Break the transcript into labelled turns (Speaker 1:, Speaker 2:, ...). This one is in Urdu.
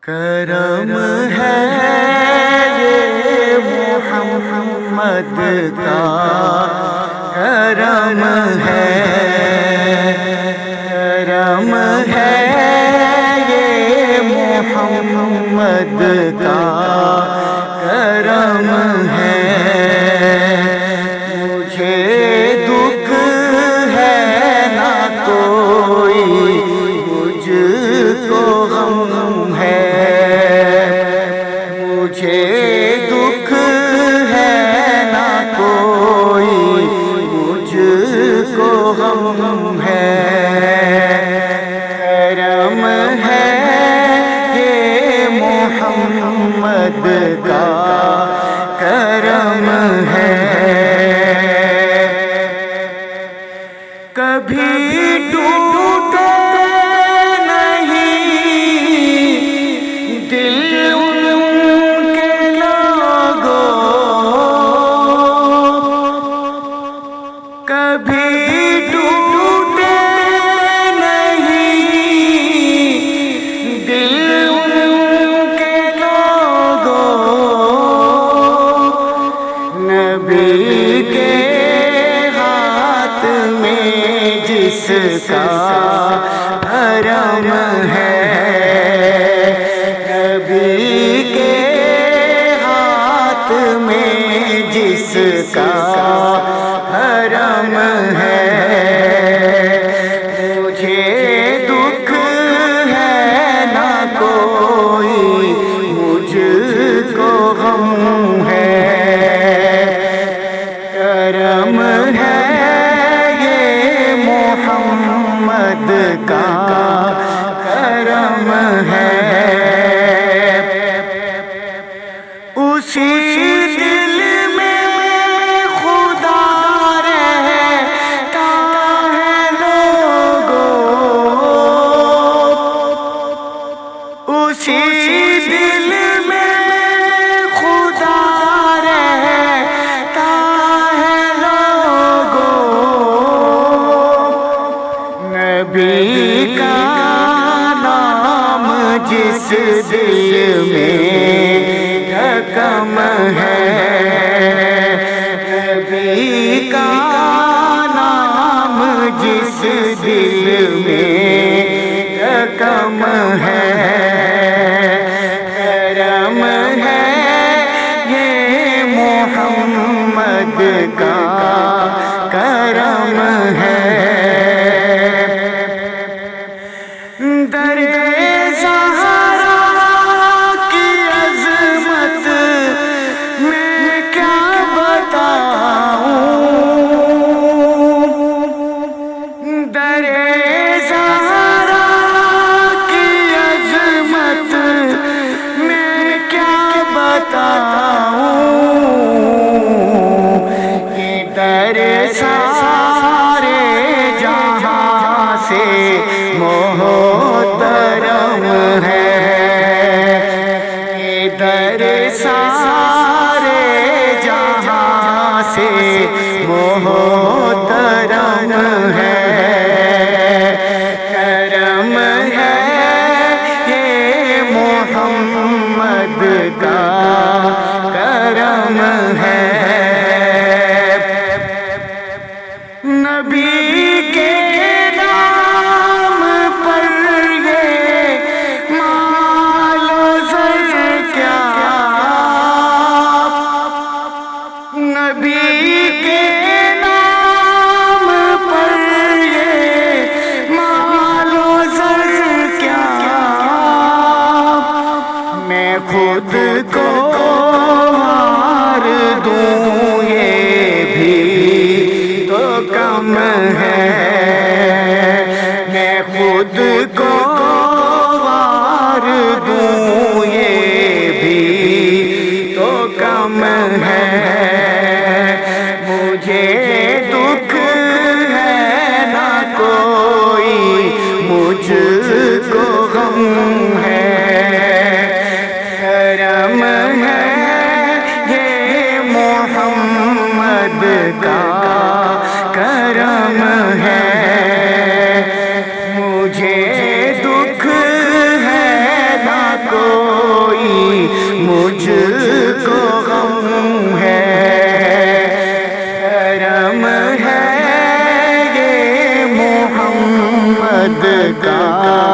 Speaker 1: کرم ہے یہ محمد کا کرم ہے، کرم ہے یہ محمد کا کرم ہے۔ مجھے دکھ ہے نہ کوئی، مجھ کو غم ہے، مجھے دکھ ہے نہ کوئی، مجھ کو غم ہے۔ کرم ہے یہ محمد کا کرم ہے۔ کبھی ٹوٹے نہیں دل ان کے لوگوں، کبھی ٹوٹے نہیں دل ان کے لوگوں، نبی کے جس کا حرم ہے، نبی کے ہاتھ میں جس کا حرم ہے۔ مجھے دکھ ہے نہ کوئی، مجھ کو غم ہے۔ کرم ہے محمد کا کرم ہے۔ اسی دل میں خدا رہتا ہے لوگوں، اسی دل میں خدا رہتا ہے لوگوں۔ نبی کا نام جس دل میں رقم ہے، نبی کا نام جس دل میں رقم ہے۔ کرم ہے یہ محمد کا کرم ہے۔ محترم ہے در سارے جہاں سے محترم ہے۔ کرم ہے یہ محمد کا کرم ہے۔ نبی کے خود کو مار دوں یہ بھی تو کم ہے، میں خود کو مار دوں یہ بھی تو کم ہے۔ مجھے دکھ ہے نہ کوئی، مجھ کو غم ہے۔ کرم ہے یہ محمد کا کرم ہے۔ مجھے دکھ ہے نہ کوئی، کا